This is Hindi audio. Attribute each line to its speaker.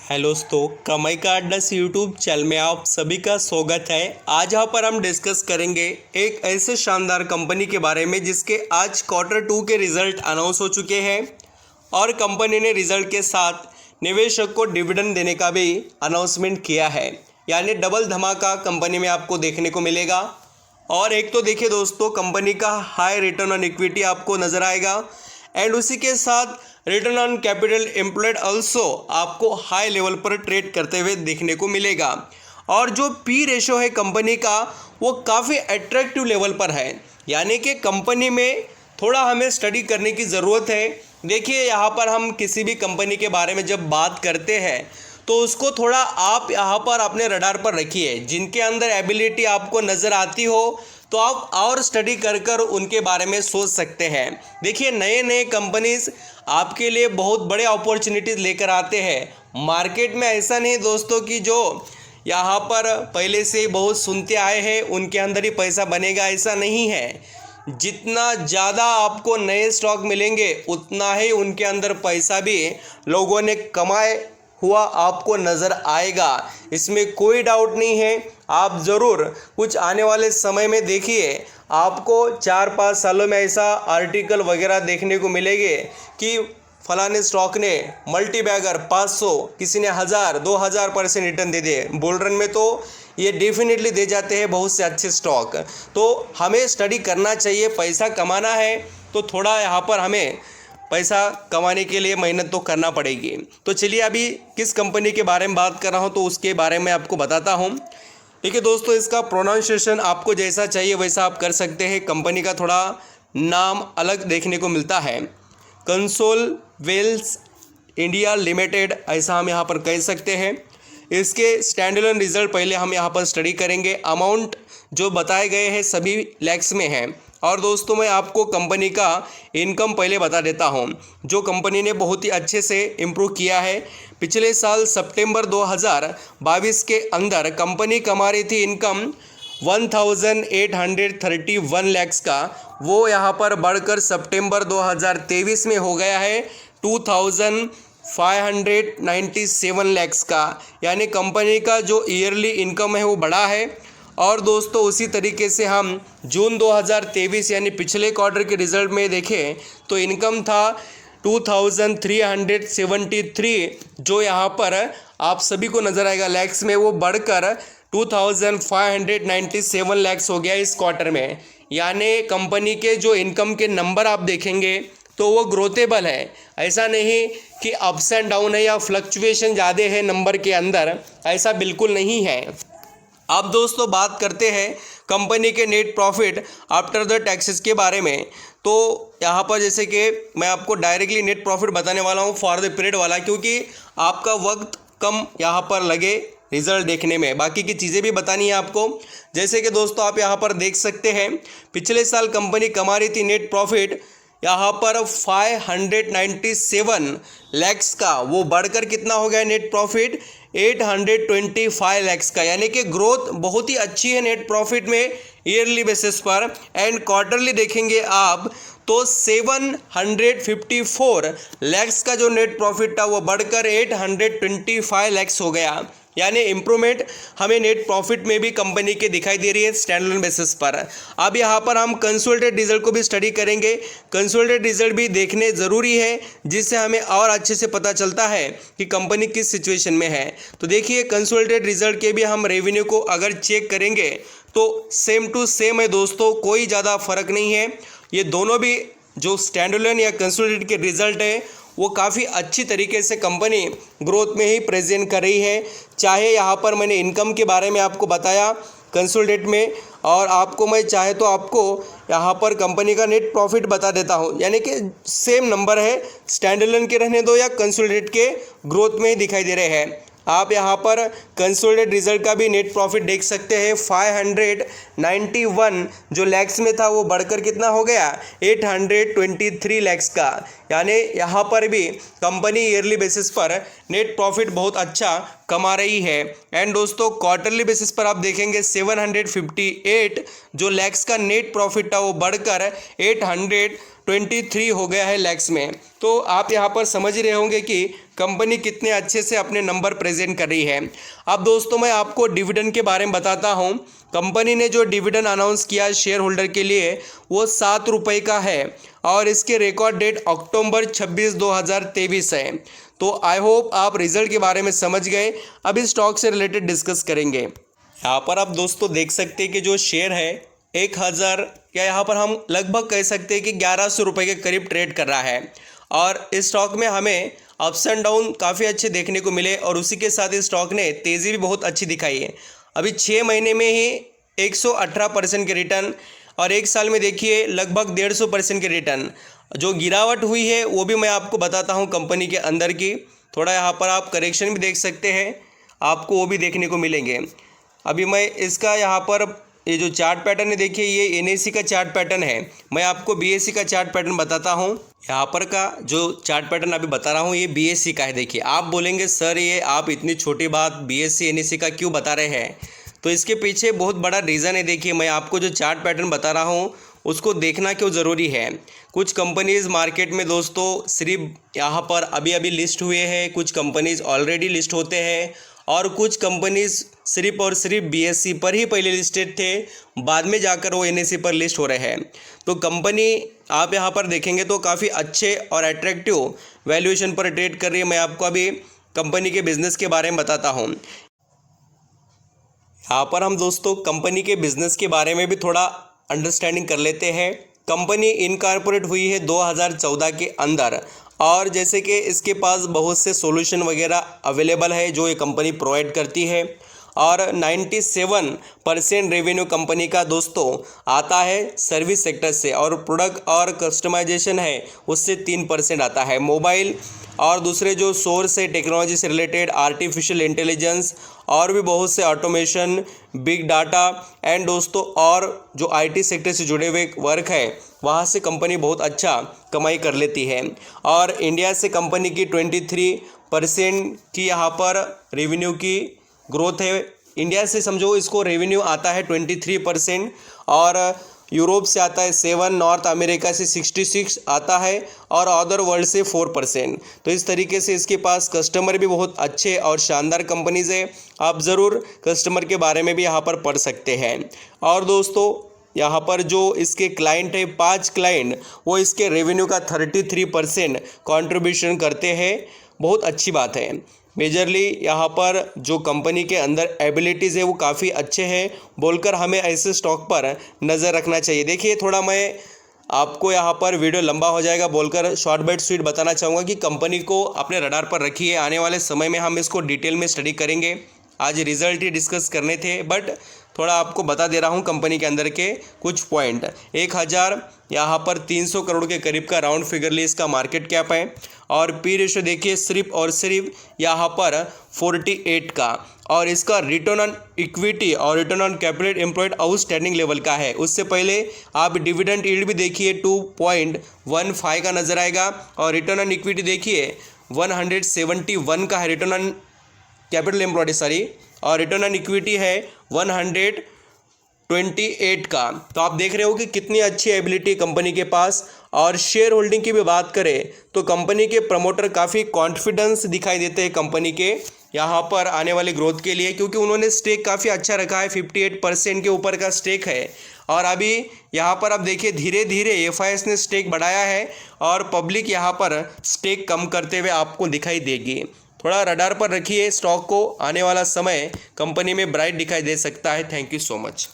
Speaker 1: हेलो दोस्तों, कमाई का अड्डा यूट्यूब चैनल में आप सभी का स्वागत है। आज यहाँ पर हम डिस्कस करेंगे एक ऐसे शानदार कंपनी के बारे में जिसके आज Q2 के रिजल्ट अनाउंस हो चुके हैं और कंपनी ने रिजल्ट के साथ निवेशक को डिविडेंड देने का भी अनाउंसमेंट किया है। यानी डबल धमाका कंपनी में आपको देखने को मिलेगा। और एक तो देखिए दोस्तों, कंपनी का हाई रिटर्न ऑन इक्विटी आपको नज़र आएगा एंड उसी के साथ return on capital employed also आपको हाई लेवल पर ट्रेड करते हुए देखने को मिलेगा। और जो पी रेशो है कंपनी का वो काफ़ी अट्रैक्टिव लेवल पर है। यानी कि कंपनी में थोड़ा हमें स्टडी करने की ज़रूरत है। देखिए, यहाँ पर हम किसी भी कंपनी के बारे में जब बात करते हैं तो उसको थोड़ा आप यहाँ पर अपने रडार पर रखिए। जिनके अंदर एबिलिटी आपको नज़र आती हो तो आप और स्टडी कर उनके बारे में सोच सकते हैं। देखिए, नए नए कंपनीज आपके लिए बहुत बड़े अपॉर्चुनिटीज़ लेकर आते हैं मार्केट में। ऐसा नहीं दोस्तों कि जो यहाँ पर पहले से बहुत सुनते आए हैं उनके अंदर ही पैसा बनेगा, ऐसा नहीं है। जितना ज़्यादा आपको नए स्टॉक मिलेंगे उतना ही उनके अंदर पैसा भी लोगों ने कमाए हुआ आपको नज़र आएगा, इसमें कोई डाउट नहीं है। आप ज़रूर कुछ आने वाले समय में देखिए, आपको 4-5 सालों में ऐसा आर्टिकल वगैरह देखने को मिलेंगे कि फलाने स्टॉक ने मल्टी बैगर 500, किसी ने 1000-2000% रिटर्न दे दिए। बुल रन में तो ये डेफिनेटली दे जाते हैं बहुत से अच्छे स्टॉक। तो हमें स्टडी करना चाहिए। पैसा कमाना है तो थोड़ा यहाँ पर हमें पैसा कमाने के लिए मेहनत तो करना पड़ेगी। तो चलिए, अभी किस कंपनी के बारे में बात कर रहा हूँ तो उसके बारे में आपको बताता हूँ। देखिए दोस्तों, इसका प्रोनाउंसिएशन आपको जैसा चाहिए वैसा आप कर सकते हैं। कंपनी का थोड़ा नाम अलग देखने को मिलता है, कंसोल वेल्स इंडिया लिमिटेड, ऐसा हम यहाँ पर कह सकते हैं। इसके स्टैंडअलोन रिजल्ट पहले हम यहाँ पर स्टडी करेंगे। अमाउंट जो बताए गए हैं सभी लैक्स में हैं। और दोस्तों, मैं आपको कंपनी का इनकम पहले बता देता हूं, जो कंपनी ने बहुत ही अच्छे से इम्प्रूव किया है। पिछले साल सितंबर 2022 के अंदर कंपनी कमा रही थी इनकम 1831 लैक्स का, वो यहाँ पर बढ़कर सितंबर 2023 में हो गया है 2597 लैक्स का। यानी कंपनी का जो ईयरली इनकम है वो बढ़ा है। और दोस्तों, उसी तरीके से हम जून 2023 यानी पिछले क्वार्टर के रिजल्ट में देखें तो इनकम था 2373, जो यहाँ पर आप सभी को नज़र आएगा लैक्स में, वो बढ़कर 2597 लैक्स हो गया इस क्वार्टर में। यानी कंपनी के जो इनकम के नंबर आप देखेंगे तो वो ग्रोथेबल है। ऐसा नहीं कि अप्स एंड डाउन है या फ्लक्चुएशन ज़्यादा है नंबर के अंदर, ऐसा बिल्कुल नहीं है। अब दोस्तों, बात करते हैं कंपनी के net profit after the taxes के बारे में। तो यहाँ पर जैसे कि मैं आपको डायरेक्टली नेट प्रॉफिट बताने वाला हूँ फॉर द पीरियड वाला, क्योंकि आपका वक्त कम यहाँ पर लगे रिजल्ट देखने में, बाकी की चीज़ें भी बतानी है आपको। जैसे कि दोस्तों, आप यहाँ पर देख सकते हैं पिछले साल कंपनी कमा रही थी नेट प्रॉफिट यहाँ पर 597 लैक्स का, वो बढ़कर कितना हो गया नेट प्रॉफिट 825 लैक्स का। यानी कि ग्रोथ बहुत ही अच्छी है नेट प्रॉफिट में ईयरली बेसिस पर। एंड क्वार्टरली देखेंगे आप तो 754 लैक्स का जो नेट प्रॉफिट था वो बढ़कर 825 लैक्स हो गया। यानी इम्प्रूवमेंट हमें नेट प्रॉफिट में भी कंपनी के दिखाई दे रही है स्टैंडअलोन बेसिस पर। अब यहाँ पर हम कंसोलिडेटेड रिजल्ट को भी स्टडी करेंगे। कंसोलिडेटेड रिजल्ट भी देखने ज़रूरी है, जिससे हमें और अच्छे से पता चलता है कि कंपनी किस सिचुएशन में है। तो देखिए, कंसोलिडेटेड रिजल्ट के भी हम रेवेन्यू को अगर चेक करेंगे तो सेम टू सेम है दोस्तों, कोई ज़्यादा फर्क नहीं है। ये दोनों भी जो स्टैंडअलोन या कंसोलिडेटेड के रिजल्ट है वो काफ़ी अच्छी तरीके से कंपनी ग्रोथ में ही प्रेजेंट कर रही है। चाहे यहाँ पर मैंने इनकम के बारे में आपको बताया कंसोलिडेट में, और आपको मैं चाहे तो आपको यहाँ पर कंपनी का नेट प्रॉफिट बता देता हूँ। यानी कि सेम नंबर है, स्टैंडअलोन के रहने दो या कंसोलिडेट के ग्रोथ में ही दिखाई दे रहे हैं। आप यहाँ पर कंसोलिडेटेड रिजल्ट का भी नेट प्रॉफिट देख सकते हैं। 591 जो लैक्स में था वो बढ़कर कितना हो गया 823 लैक्स का। यानी यहाँ पर भी कंपनी ईयरली बेसिस पर नेट प्रॉफिट बहुत अच्छा कमा रही है। एंड दोस्तों क्वार्टरली बेसिस पर आप देखेंगे 758 जो लैक्स का नेट प्रॉफिट था वो बढ़कर 823 हो गया है लैक्स में। तो आप यहाँ पर समझ रहे होंगे कि कंपनी कितने अच्छे से अपने नंबर प्रेजेंट कर रही है। अब दोस्तों मैं आपको डिविडेंड के बारे में बताता हूँ। कंपनी ने जो डिविडेंड अनाउंस किया शेयर होल्डर के लिए वो 7 रुपये का है और इसके रिकॉर्ड डेट अक्टूबर 26, 2023 है। तो आई होप आप रिजल्ट के बारे में समझ गए। अब इस स्टॉक से रिलेटेड डिस्कस करेंगे। यहाँ पर आप दोस्तों देख सकते हैं कि जो शेयर है 1000 या यहाँ पर हम लगभग कह सकते हैं कि 1100 रुपये के करीब ट्रेड कर रहा है और इस स्टॉक में हमें अप्स एंड डाउन काफ़ी अच्छे देखने को मिले और उसी के साथ इस स्टॉक ने तेज़ी भी बहुत अच्छी दिखाई है। अभी 6 महीने में ही 118% के रिटर्न और 1 साल में देखिए लगभग 150% के रिटर्न। जो गिरावट हुई है वो भी मैं आपको बताता हूँ कंपनी के अंदर की। थोड़ा यहाँ पर आप करेक्शन भी देख सकते हैं, आपको वो भी देखने को मिलेंगे। अभी मैं इसका यहाँ पर ये जो चार्ट पैटर्न है देखिए ये NSE का चार्ट पैटर्न है। मैं आपको BSE का चार्ट पैटर्न बताता हूँ। यहाँ पर का जो चार्ट पैटर्न अभी बता रहा हूँ ये BSE का है। देखिए आप बोलेंगे सर ये आप इतनी छोटी बात BSE NSE का क्यों बता रहे हैं, तो इसके पीछे बहुत बड़ा रीज़न है। देखिए मैं आपको जो चार्ट पैटर्न बता रहा हूँ उसको देखना क्यों ज़रूरी है। कुछ कंपनीज़ मार्केट में दोस्तों सिर्फ यहाँ पर अभी अभी लिस्ट हुए हैं, कुछ कंपनीज़ ऑलरेडी लिस्ट होते हैं और कुछ कंपनीज़ सिर्फ और सिर्फ BSE पर ही पहले लिस्टेड थे, बाद में जाकर वो NSE पर लिस्ट हो रहे हैं। तो कंपनी आप यहाँ पर देखेंगे तो काफ़ी अच्छे और अट्रैक्टिव वैल्यूएशन पर ट्रेड कर रही है। मैं आपको अभी कंपनी के बिज़नेस के बारे में बताता हूँ। यहाँ पर हम दोस्तों कंपनी के बिज़नेस के बारे में भी थोड़ा अंडरस्टैंडिंग कर लेते हैं। कंपनी इनकॉर्पोरेट हुई है 2014 के अंदर और जैसे कि इसके पास बहुत से सॉल्यूशन वगैरह अवेलेबल है जो ये कंपनी प्रोवाइड करती है और 97% रेवेन्यू कंपनी का दोस्तों आता है सर्विस सेक्टर से और प्रोडक्ट और कस्टमाइजेशन है उससे 3% आता है। मोबाइल और दूसरे जो सोर्स है टेक्नोलॉजी से रिलेटेड आर्टिफिशियल इंटेलिजेंस और भी बहुत से ऑटोमेशन, बिग डाटा एंड दोस्तों और जो IT सेक्टर से जुड़े हुए वर्क है वहाँ से कंपनी बहुत अच्छा कमाई कर लेती है। और इंडिया से कंपनी की 23% की यहाँ पर रेवेन्यू की ग्रोथ है। इंडिया से समझो इसको रेवेन्यू आता है 23% और यूरोप से आता है 7, नॉर्थ अमेरिका से 66 आता है और अदर वर्ल्ड से 4%। तो इस तरीके से इसके पास कस्टमर भी बहुत अच्छे और शानदार कंपनीज़ है। आप ज़रूर कस्टमर के बारे में भी यहाँ पर पढ़ सकते हैं। और दोस्तों यहाँ पर जो इसके क्लाइंट है 5 क्लाइंट वो इसके रेवेन्यू का 33% कंट्रीब्यूशन करते हैं। बहुत अच्छी बात है। मेजरली यहाँ पर जो कंपनी के अंदर एबिलिटीज़ है वो काफ़ी अच्छे हैं बोलकर हमें ऐसे स्टॉक पर नज़र रखना चाहिए। देखिए थोड़ा मैं आपको यहाँ पर वीडियो लंबा हो जाएगा बोलकर शॉर्ट बाइट स्वीट बताना चाहूँगा कि कंपनी को अपने रडार पर रखिए। आने वाले समय में हम इसको डिटेल में स्टडी करेंगे। आज रिजल्ट ही डिस्कस करने थे बट थोड़ा आपको बता दे रहा हूँ कंपनी के अंदर के कुछ पॉइंट। 1000 यहाँ पर 300 करोड़ के करीब का राउंड फिगरली इसका मार्केट कैप है और पी रेशो देखिए सिर्फ और सिर्फ यहाँ पर 48 का और इसका रिटर्न ऑन इक्विटी और return on capital employed outstanding level का है। उससे पहले आप डिविडेंड यील्ड भी देखिए 2.15 का नजर आएगा और रिटर्न ऑन इक्विटी देखिए 171 का है रिटर्न ऑन कैपिटल एम्प्लॉयड और रिटर्न ऑन इक्विटी है 128 का। तो आप देख रहे हो कि कितनी अच्छी एबिलिटी कंपनी के पास। और शेयर होल्डिंग की भी बात करें तो कंपनी के प्रमोटर काफ़ी कॉन्फिडेंस दिखाई देते हैं कंपनी के यहाँ पर आने वाली ग्रोथ के लिए, क्योंकि उन्होंने स्टेक काफ़ी अच्छा रखा है। 58% के ऊपर का स्टेक है और अभी यहाँ पर आप देखिए धीरे धीरे FIS ने स्टेक बढ़ाया है और पब्लिक यहाँ पर स्टेक कम करते हुए आपको दिखाई देगी। थोड़ा रडार पर रखिए स्टॉक को, आने वाला समय कंपनी में ब्राइट दिखाई दे सकता है। Thank you so much.